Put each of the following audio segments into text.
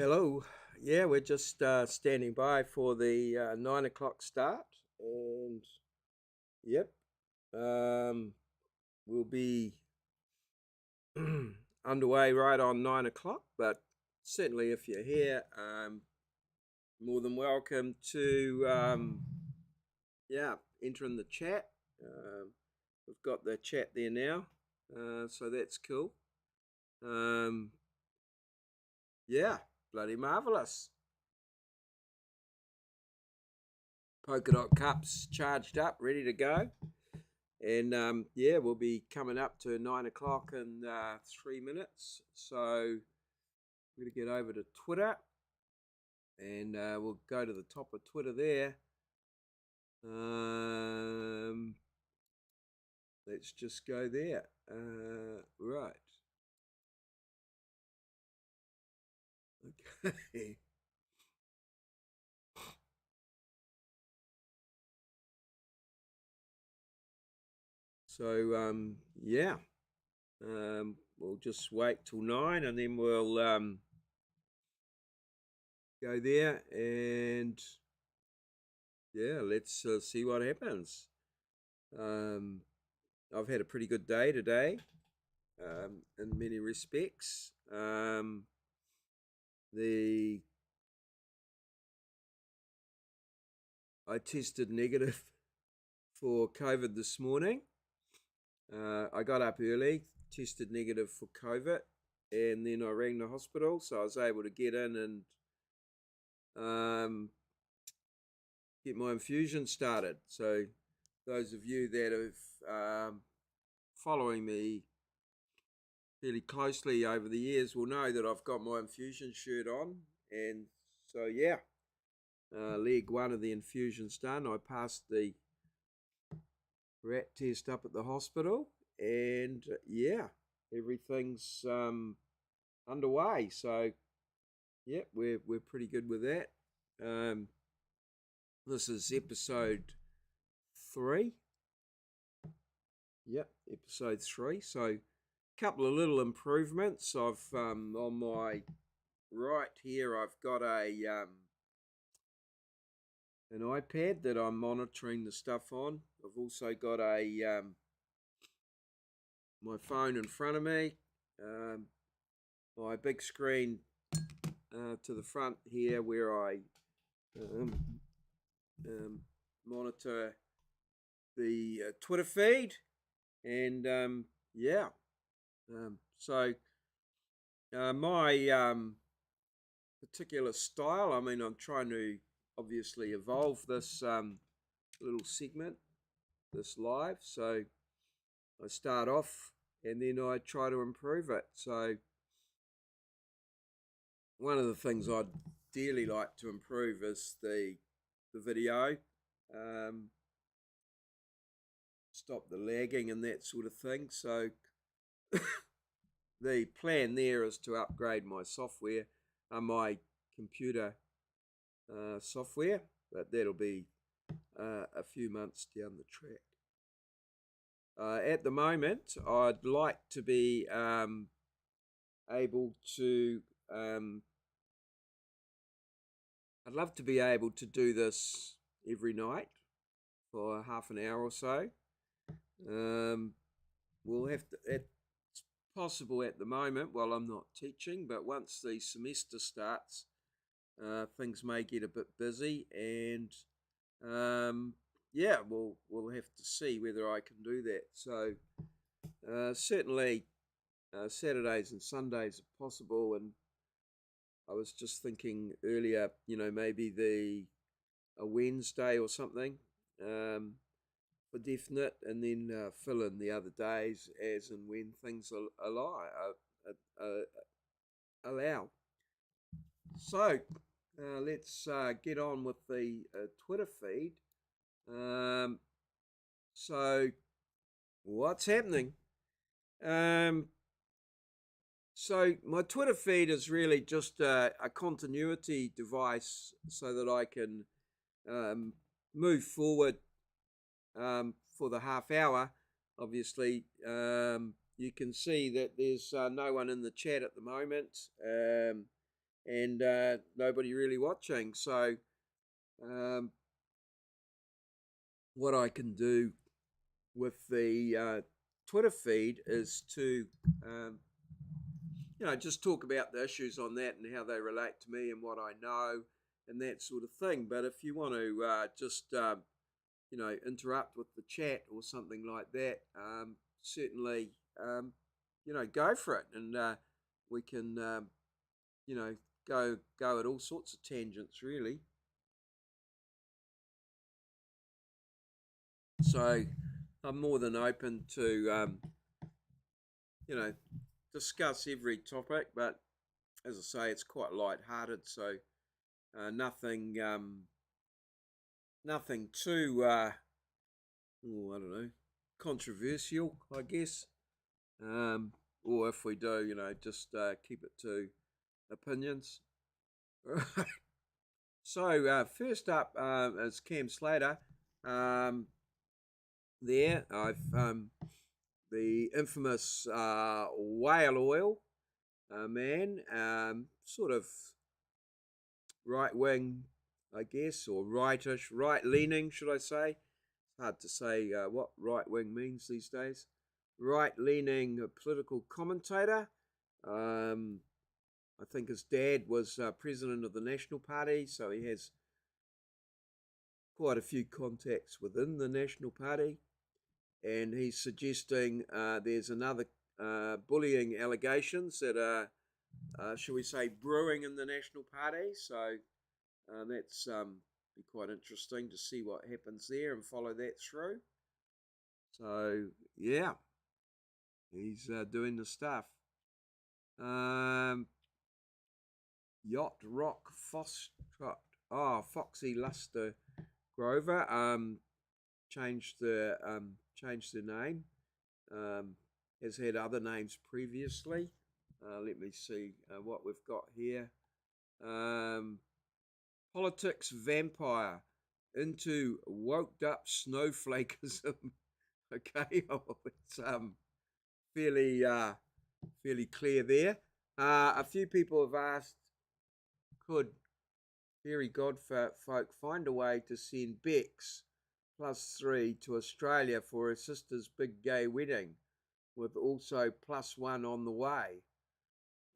Hello. Yeah, we're just standing by for the 9 o'clock start, and yep, um, we'll be underway right on 9 o'clock. But certainly, if you're here, more than welcome to yeah, enter in the chat. We've got the chat there now, so that's cool. Yeah, bloody marvelous. Polka dot cups charged up, ready to go. And yeah, we'll be coming up to 9 o'clock in 3 minutes. So I'm going to get over to Twitter, and we'll go to the top of Twitter there. Let's just go there. Right. Okay. So yeah, we'll just wait till 9, and then we'll go there, and yeah, let's see what happens. I've had a pretty good day today, in many respects. I tested negative for COVID this morning. I got up early, tested negative for COVID, and then I rang the hospital, so I was able to get in and get my infusion started. So those of you that have following me fairly closely over the years will know that I've got my infusion shirt on, and so yeah, leg one of the infusion's done. I passed the rat test up at the hospital, and yeah, everything's underway. So yeah, we're pretty good with that. This is episode 3. Yep, episode 3. So a couple of little improvements. I've on my right here, I've got an iPad that I'm monitoring the stuff on. I've also got my phone in front of me, my big screen to the front here where I monitor the Twitter feed, and yeah, so my particular style, I mean, I'm trying to obviously evolve this little segment, this live, so I start off and then I try to improve it. So one of the things I'd dearly like to improve is the video, stop the lagging and that sort of thing. So the plan there is to upgrade my software, my computer software, but that'll be a few months down the track. At the moment, I'd like to be able to, I'd love to be able to do this every night for half an hour or so. We'll have to, it's possible at the moment while I'm not teaching, but once the semester starts, things may get a bit busy, and yeah, we'll have to see whether I can do that. So certainly Saturdays and Sundays are possible, and I was just thinking earlier, maybe a Wednesday or something for definite, and then fill in the other days as and when things allow. So let's get on with the Twitter feed. So what's happening? So my Twitter feed is really just a continuity device so that I can move forward for the half hour. Obviously, you can see that there's no one in the chat at the moment. and nobody really watching. So um, what I can do with the Twitter feed is to um, just talk about the issues on that and how they relate to me and what I know and that sort of thing. But if you want to just interrupt with the chat or something like that, certainly, go for it, and we can, you know, go at all sorts of tangents, really. So I'm more than open to, discuss every topic, but as I say, it's quite light-hearted, so nothing too, I don't know, controversial, I guess. Or if we do, just keep it to opinions. Right. So first up is Cam Slater. Um, there, I've the infamous whale oil man, sort of right wing, I guess, or rightish, right leaning, should I say? It's hard to say what right wing means these days. Right leaning political commentator. Um, I think his dad was president of the National Party, so he has quite a few contacts within the National Party. And he's suggesting there's another bullying allegations that are, shall we say, brewing in the National Party. So that's be quite interesting to see what happens there and follow that through. So yeah, he's doing the stuff. Yacht Rock Foxtrot. Oh, Foxy Luster Grover changed the name. Has had other names previously. Let me see what we've got here. Politics vampire into woked up snowflakism. Okay, it's fairly clear there. A few people have asked, could Fairy Godfolk find a way to send Bex +3 to Australia for her sister's big gay wedding, with also +1 on the way?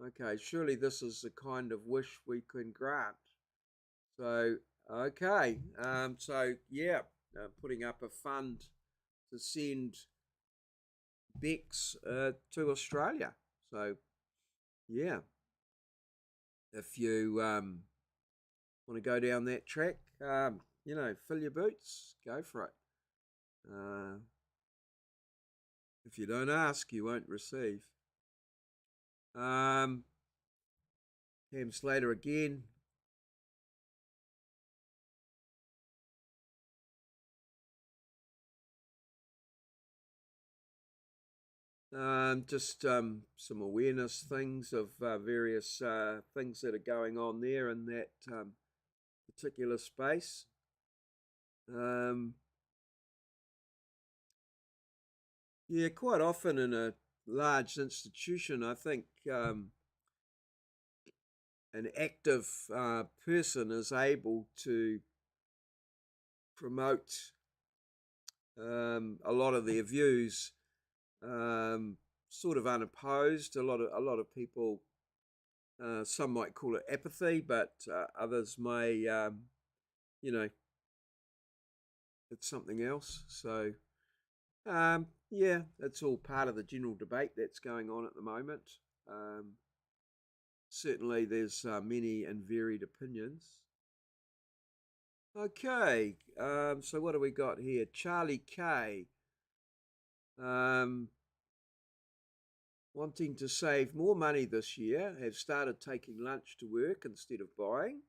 Okay, surely this is the kind of wish we can grant. So, okay, putting up a fund to send Bex to Australia. So, yeah, if you want to go down that track, fill your boots, go for it. If you don't ask, you won't receive. Cam Slater again. Just some awareness things of various things that are going on there in that particular space. Yeah, quite often in a large institution, I think an active person is able to promote a lot of their views sort of unopposed. A lot of people, some might call it apathy, but others may, it's something else. So, yeah, it's all part of the general debate that's going on at the moment. Certainly, there's many and varied opinions. Okay, so what do we got here? Charlie K. Wanting to save more money this year, have started taking lunch to work instead of buying.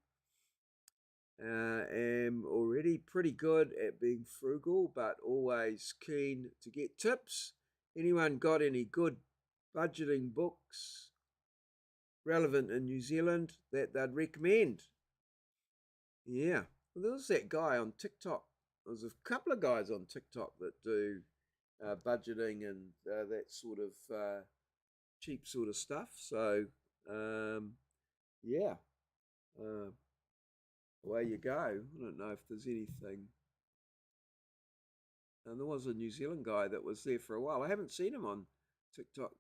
Am already pretty good at being frugal, but always keen to get tips. Anyone got any good budgeting books relevant in New Zealand that they'd recommend? Yeah, well, there was that guy on TikTok. There's a couple of guys on TikTok that do budgeting and that sort of cheap sort of stuff. So, yeah, Away you go. I don't know if there's anything. And there was a New Zealand guy that was there for a while. I haven't seen him on TikTok.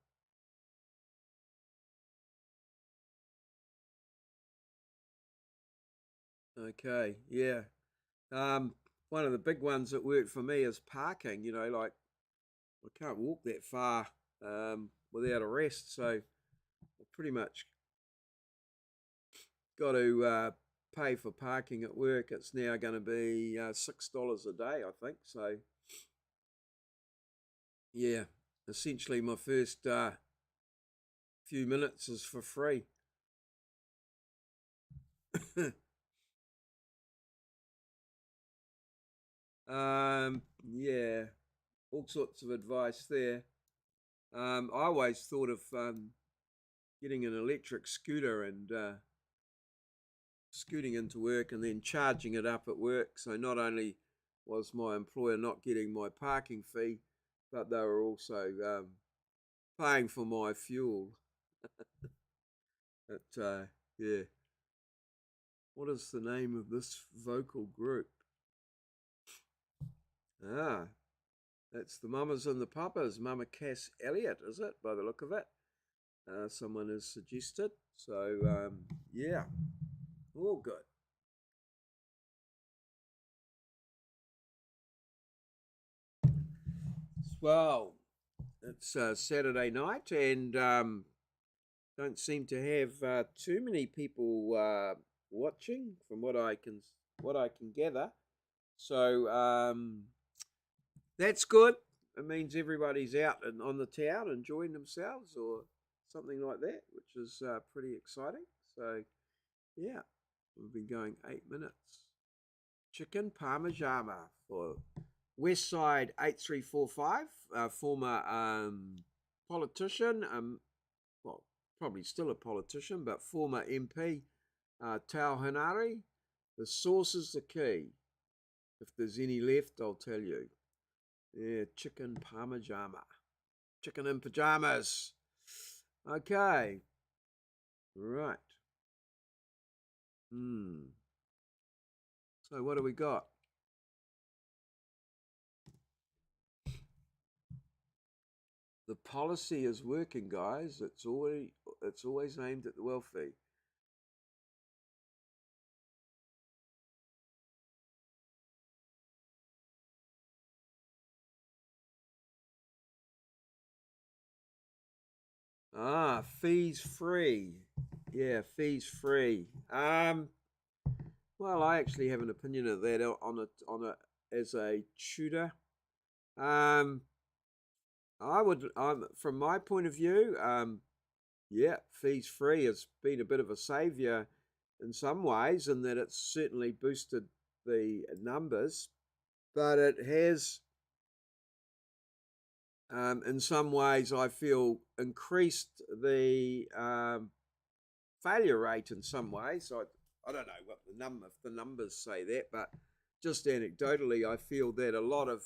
Okay, yeah. One of the big ones that worked for me is parking. Like I can't walk that far without a rest, so I pretty much got to pay for parking at work. It's now going to be $6 a day, I think. So yeah, essentially my first few minutes is for free. Yeah, all sorts of advice there. I always thought of getting an electric scooter and scooting into work and then charging it up at work. So not only was my employer not getting my parking fee, but they were also paying for my fuel. But yeah, what is the name of this vocal group? Ah, that's the Mamas and the Papas. Mama Cass Elliott, is it, by the look of it? Someone has suggested. So yeah, all good. Well, it's Saturday night, and don't seem to have too many people watching, from what I can gather. So that's good. It means everybody's out and on the town enjoying themselves, or something like that, which is pretty exciting. So yeah, we've been going 8 minutes. Chicken Parmigiana for Westside 8345, former politician, well, probably still a politician, but former MP, Tau Hanari. The sauce is the key. If there's any left, I'll tell you. Yeah, chicken parmigiana. Chicken in pajamas. Okay. Right. So what do we got? The policy is working, guys. It's always aimed at the wealthy. Fees free. Yeah, fees free. Well, I actually have an opinion of that on it as a tutor. Um, from my point of view, yeah, fees free has been a bit of a savior in some ways, in that it's certainly boosted the numbers, but it has, in some ways, I feel, increased the failure rate in some ways. I don't know what if the numbers say that, but just anecdotally, I feel that a lot of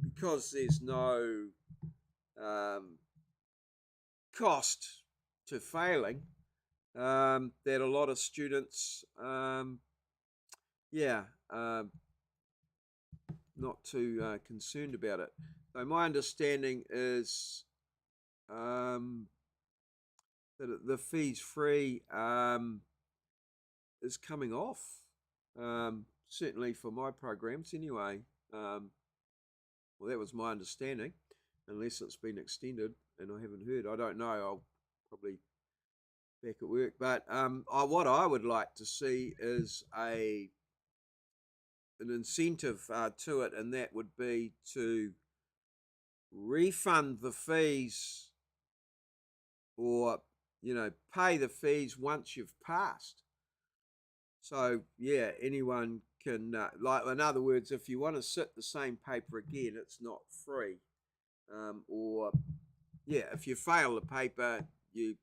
because there's no um, cost to failing, that a lot of students, yeah, not too concerned about it. So my understanding is that the fees free is coming off. Certainly for my programs, anyway. Well, that was my understanding, unless it's been extended and I haven't heard. I don't know. I'll probably back at work. But what I would like to see is an incentive to it, and that would be to refund the fees, or pay the fees once you've passed. So yeah, anyone can, like, in other words, if you want to sit the same paper again, it's not free. Or yeah, if you fail the paper, you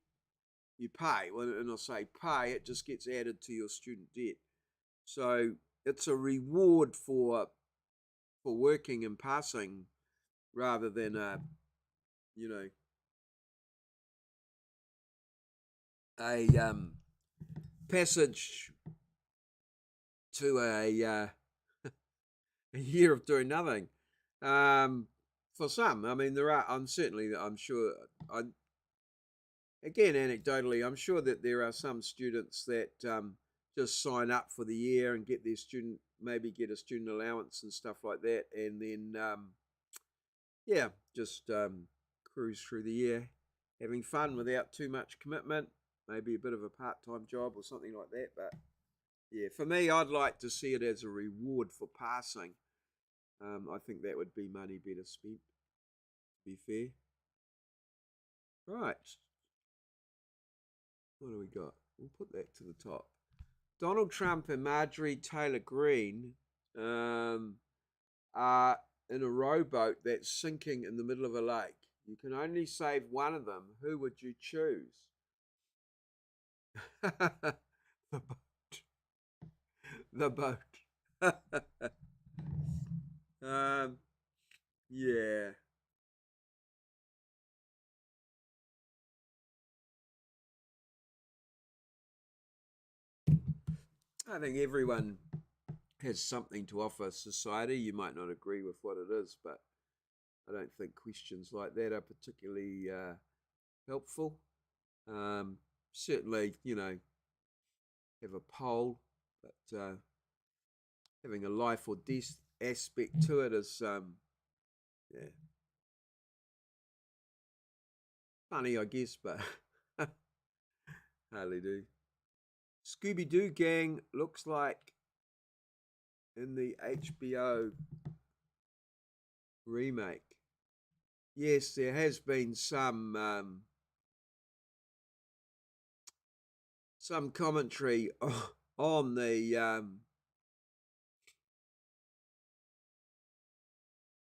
pay. And I say pay, it just gets added to your student debt. So it's a reward for working and passing, rather than you know a passage to a year of doing nothing. For some, I mean, I'm sure. Again, anecdotally, I'm sure that there are some students that just sign up for the year and get maybe get a student allowance and stuff like that, and then just cruise through the year, having fun without too much commitment. Maybe a bit of a part-time job or something like that. But yeah, for me, I'd like to see it as a reward for passing. I think that would be money better spent, to be fair. Right. What do we got? We'll put that to the top. Donald Trump and Marjorie Taylor Greene are in a rowboat that's sinking in the middle of a lake. You can only save one of them. Who would you choose? The boat. The boat. Yeah. I think everyone has something to offer society. You might not agree with what it is, but I don't think questions like that are particularly helpful. Certainly, have a poll, but having a life or death aspect to it is, yeah, funny, I guess, but hardly do. Scooby-Doo gang looks like in the HBO remake. Yes, there has been some commentary on the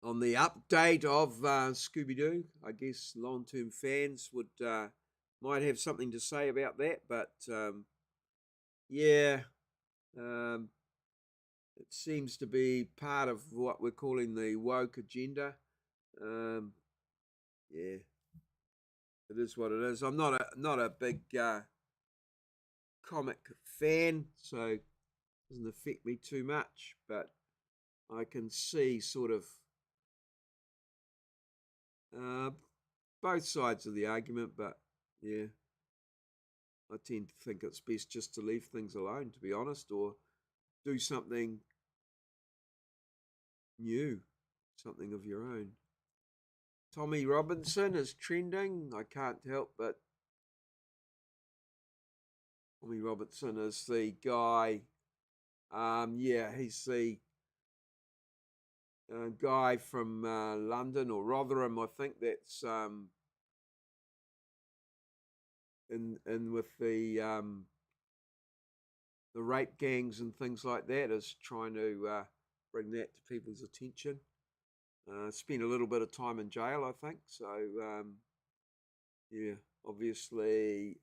update of Scooby-Doo. I guess long-term fans might have something to say about that, but yeah, it seems to be part of what we're calling the woke agenda. Yeah, it is what it is. I'm not a big comic fan, so it doesn't affect me too much, but I can see sort of both sides of the argument, but yeah, I tend to think it's best just to leave things alone, to be honest, or do something new, something of your own. Tommy Robinson is trending. I can't help but Tommy Robinson is the guy. He's the guy from London or Rotherham, I think. That's in with the rape gangs and things like that. Is trying to bring that to people's attention. Spent a little bit of time in jail, I think. So yeah, obviously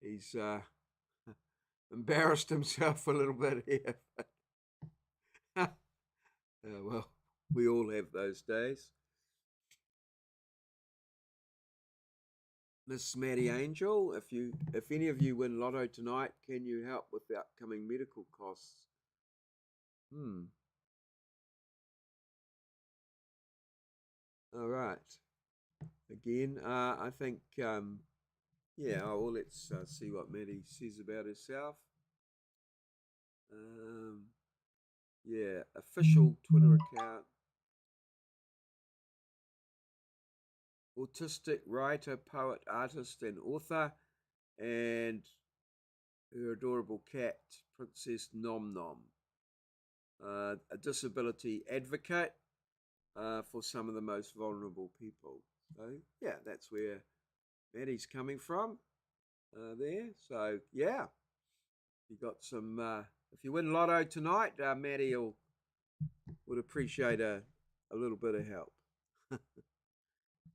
he's embarrassed himself a little bit here. Well, we all have those days. Miss Maddie Angel, if any of you win lotto tonight, can you help with the upcoming medical costs? All right. Again, I think well, let's see what Maddie says about herself. Official Twitter account. Autistic writer, poet, artist, and author, and her adorable cat, Princess Nom Nom. A disability advocate for some of the most vulnerable people. So, yeah, that's where Maddie's coming from there. So, yeah, you got some. If you win lotto tonight, Maddie would appreciate a little bit of help.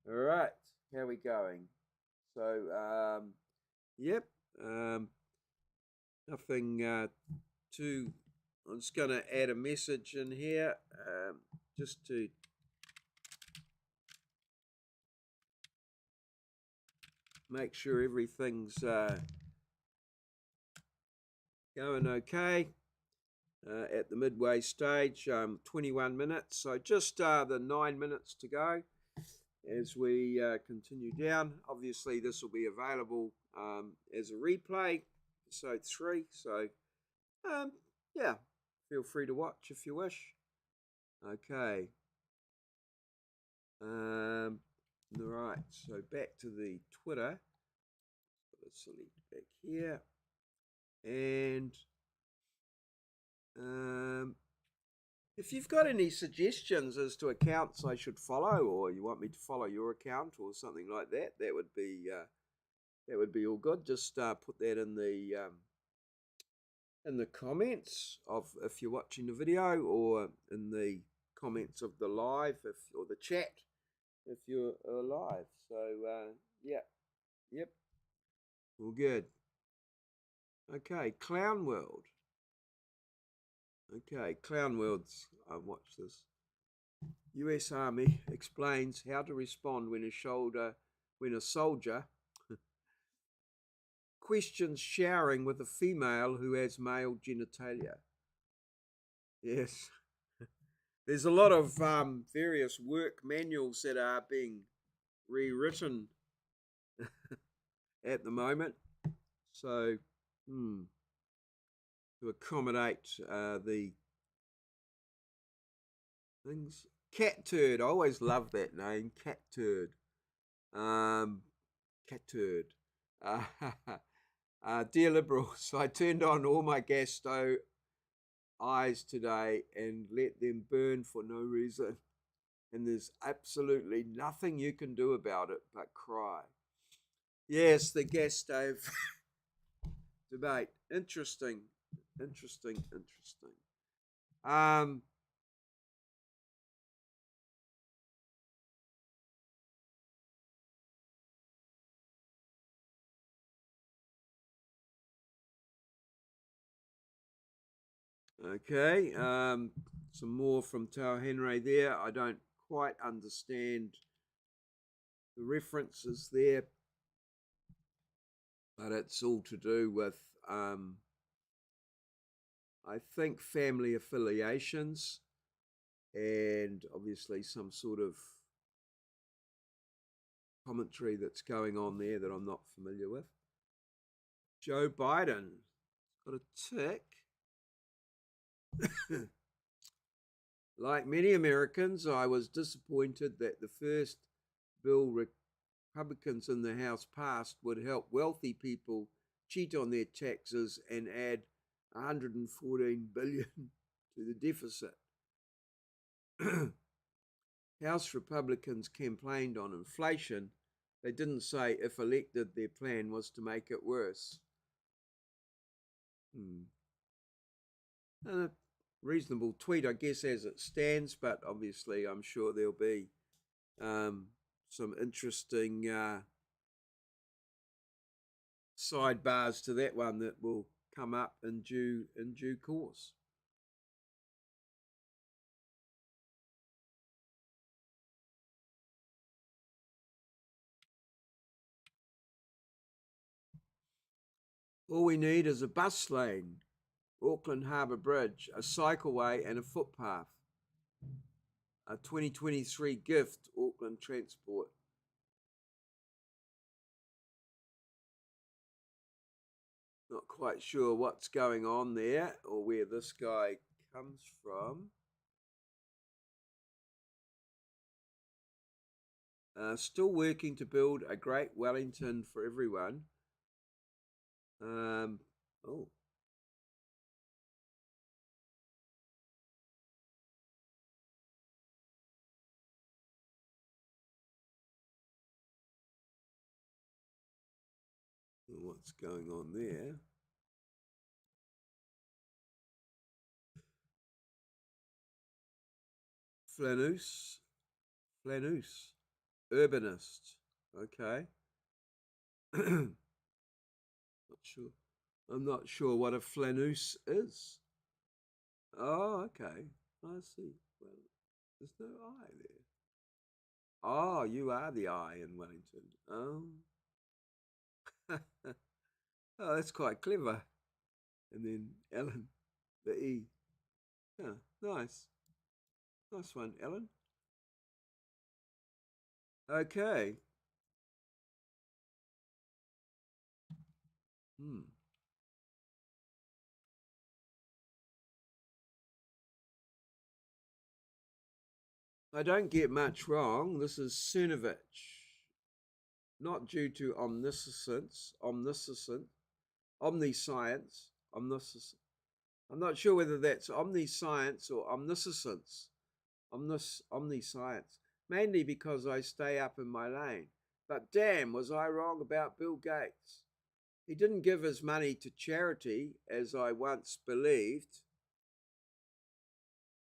All right, how are we going? So, yep, nothing too. I'm just going to add a message in here just to make sure everything's Going okay. At the midway stage, 21 minutes. So just the 9 minutes to go as we continue down. Obviously, this will be available as a replay, episode 3. So, um, yeah, feel free to watch if you wish. Okay. Right, so back to the Twitter. Let's select back here. And if you've got any suggestions as to accounts I should follow, or you want me to follow your account or something like that, that would be all good. Just put that in the comments of if you're watching the video, or in the comments of the live, or the chat if you're alive. So yeah, yep, all good. Okay, Clown World. Okay, Clown World's. I watched this. U.S. Army explains how to respond when a soldier questions showering with a female who has male genitalia. Yes, there's a lot of various work manuals that are being rewritten at the moment. So, to accommodate the things. Cat Turd. I always love that name, Cat Turd. Cat Turd. Dear Liberals, I turned on all my gas stove eyes today and let them burn for no reason. And there's absolutely nothing you can do about it but cry. Yes, the gas stove debate. Interesting. Um, okay. Some more from Tao Henry there. I don't quite understand the references there, but it's all to do with, I think, family affiliations, and obviously some sort of commentary that's going on there that I'm not familiar with. Joe Biden got a tick. Like many Americans, I was disappointed that the first bill Republicans in the House passed would help wealthy people cheat on their taxes and add 114 billion to the deficit. House Republicans campaigned on inflation. They didn't say if elected their plan was to make it worse. A reasonable tweet, I guess, as it stands, but obviously I'm sure there'll be some interesting sidebars to that one that will come up in due course. All we need is a bus lane, Auckland Harbour Bridge, a cycleway and a footpath. A 2023 gift, Auckland Transport. Not quite sure what's going on there or where this guy comes from. Still working to build a great Wellington for everyone. Oh. What's going on there? Flanus. Urbanist. Okay. Not sure. I'm not sure what a flanus is. Oh, okay. I see. Well, there's no I there. Oh, you are the I in Wellington. Oh. Oh, that's quite clever. And then Ellen, the E. Yeah, nice. Nice one, Ellen. Okay. Hmm. I don't get much wrong. This is Cernovich. Not due to omniscience, omniscience. I'm not sure whether that's omniscience or omniscience, mainly because I stay up in my lane. But damn, was I wrong about Bill Gates? He didn't give his money to charity, as I once believed.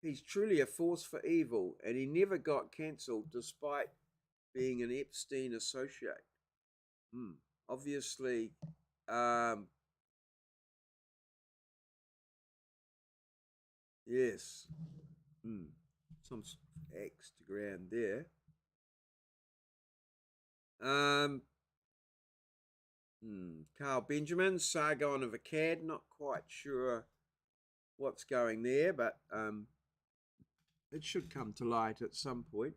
He's truly a force for evil, and he never got cancelled despite being an Epstein associate. Hmm. Obviously, um, yes. Hmm. Some axe to ground there. Um, Carl Benjamin, Sargon of Akkad, not quite sure what's going there, but it should come to light at some point.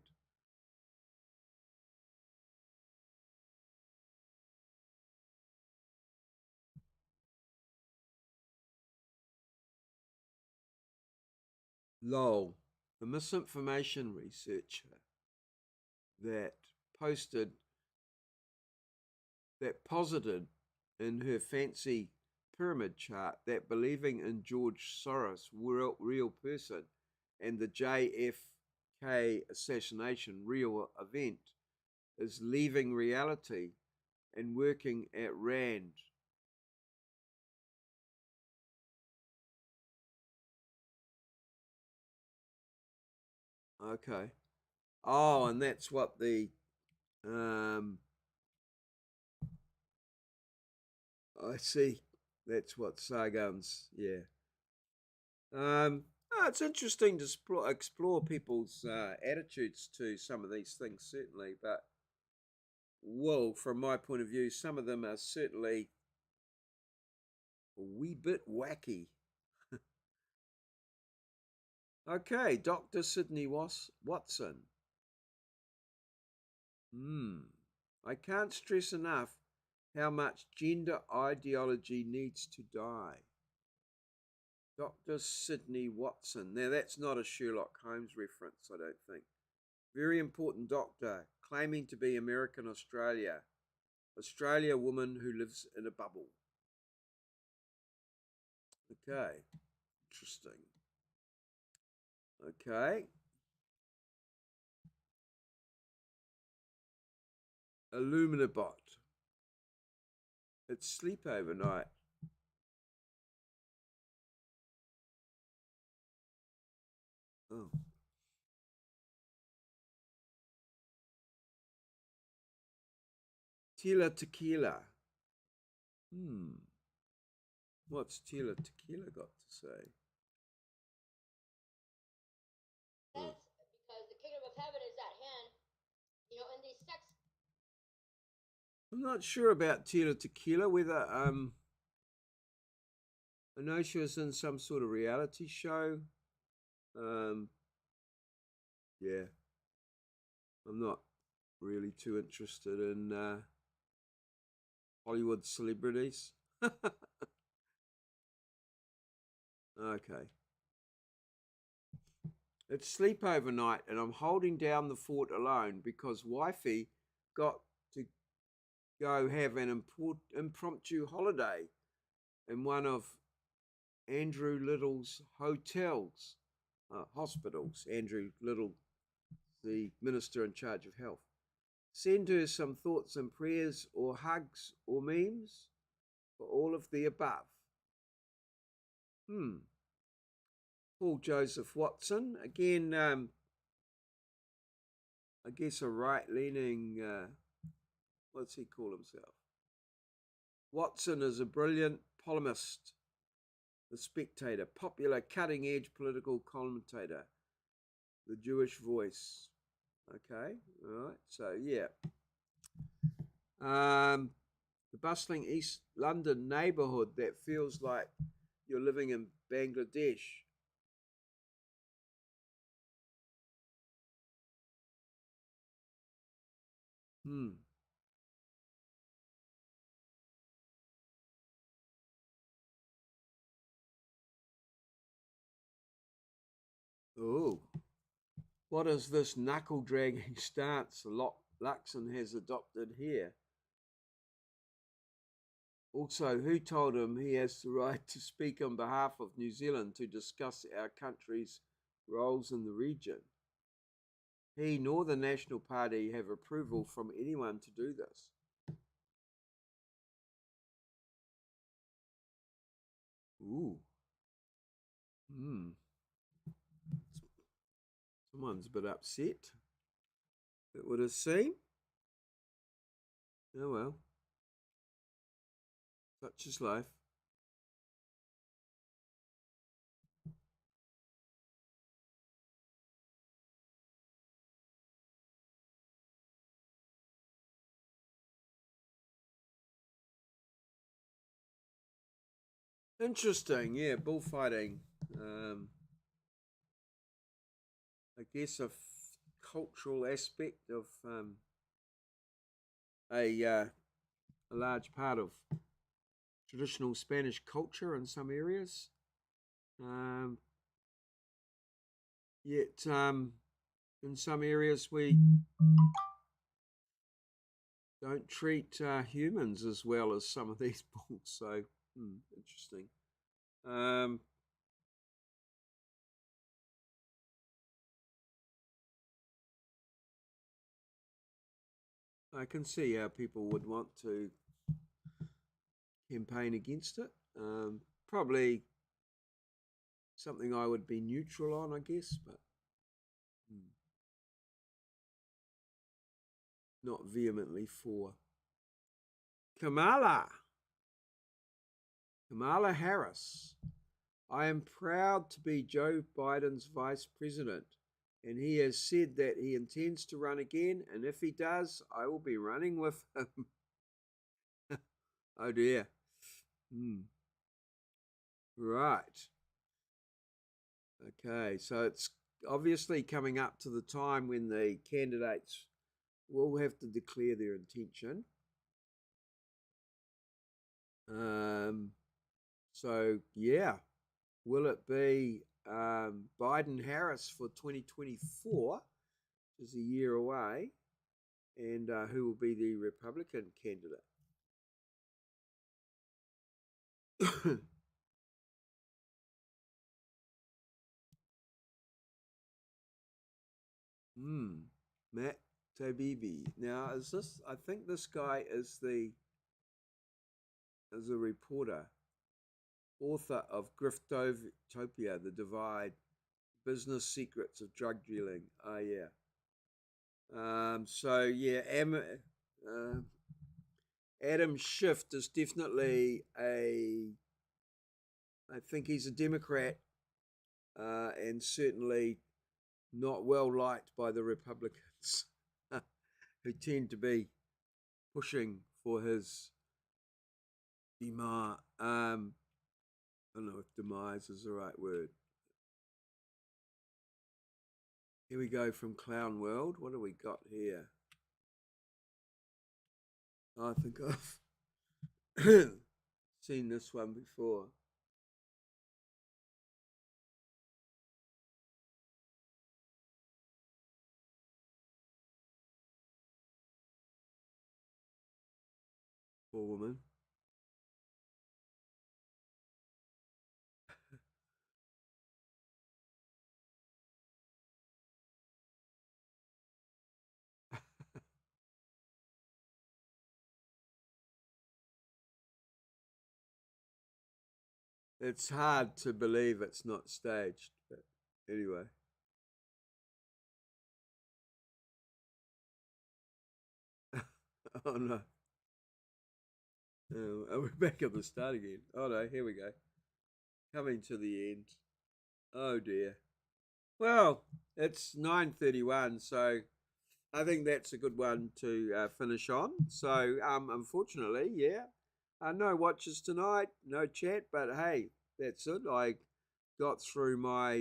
Lol, the misinformation researcher that posted, that posited in her fancy pyramid chart that believing in George Soros, real person, and the JFK assassination, real event, is leaving reality and working at Rand. Okay. Oh, and that's what the um I see. That's what Sargon's, yeah. It's interesting to explore people's attitudes to some of these things, certainly. But well, from my point of view, some of them are certainly a wee bit wacky. Okay, Dr. Sydney Watson. Hmm. I can't stress enough how much gender ideology needs to die. Dr. Sydney Watson. Now, that's not a Sherlock Holmes reference, I don't think. Very important doctor, claiming to be American Australia. Australia woman who lives in a bubble. Okay, interesting. Okay, Illuminabot. It's sleep overnight. Oh, Tila Tequila. Hmm, what's Tila Tequila got to say? Oh. Because the kingdom of heaven is at hand. You know, in these sex. I'm not sure about Tila Tequila, whether I know she was in some sort of reality show. Um, yeah, I'm not really too interested in Hollywood celebrities. Okay. It's sleep overnight, and I'm holding down the fort alone because wifey got to go have an impromptu holiday in one of Andrew Little's hospitals. Andrew Little, the minister in charge of health. Send her some thoughts and prayers or hugs or memes for all of the above. Hmm. Paul Joseph Watson, again, I guess a right leaning, what's he call himself? Watson is a brilliant polemist, the spectator, popular cutting edge political commentator, the Jewish voice. Okay, all right, so yeah. The bustling East London neighbourhood that feels like you're living in Bangladesh. Hmm. Oh, what is this knuckle dragging stance Luxon has adopted here? Also, who told him he has the right to speak on behalf of New Zealand to discuss our country's roles in the region? He nor the National Party have approval from anyone to do this. Ooh. Hmm. Someone's a bit upset. It would have seemed. Oh well. Such is life. Interesting, yeah, bullfighting. I guess cultural aspect of a large part of traditional Spanish culture in some areas. Um, Yet, in some areas, we don't treat humans as well as some of these bulls. So, interesting. Um, I can see how people would want to campaign against it. Probably something I would be neutral on, I guess, but not vehemently for. Kamala. Kamala Harris. I am proud to be Joe Biden's vice president, and he has said that he intends to run again, and if he does, I will be running with him. Oh dear. Hmm. Right. Okay, so it's obviously coming up to the time when the candidates will have to declare their intention. Um, so, yeah, will it be Biden Harris for 2024, which is a year away, and who will be the Republican candidate? Matt Tabibi. Now, is this? I think this guy is a reporter, author of Griftopia: The Divide, Business Secrets of Drug Dealing. Oh yeah. So yeah, Adam Schiff is definitely a. I think he's a Democrat, and certainly not well liked by the Republicans, who tend to be pushing for his demise. I don't know if demise is the right word. Here we go from Clown World. What do we got here? I think I've seen this one before. Poor woman. It's hard to believe it's not staged, but anyway. Oh no. We're back at the start again. Oh no, here we go. Coming to the end. Oh dear. Well, it's 9:31, so I think that's a good one to finish on. So, unfortunately, yeah, no watches tonight, no chat, but hey, that's it. I got through my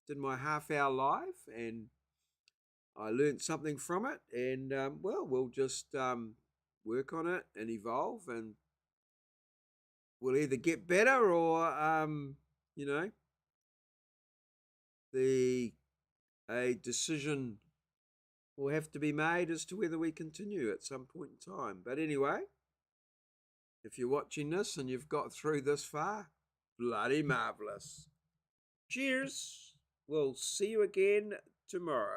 did my half-hour live, and I learned something from it. And well, we'll just work on it and evolve, and we'll either get better or you know, the a decision will have to be made as to whether we continue at some point in time. But anyway, if you're watching this and you've got through this far, bloody marvelous. Cheers. We'll see you again tomorrow.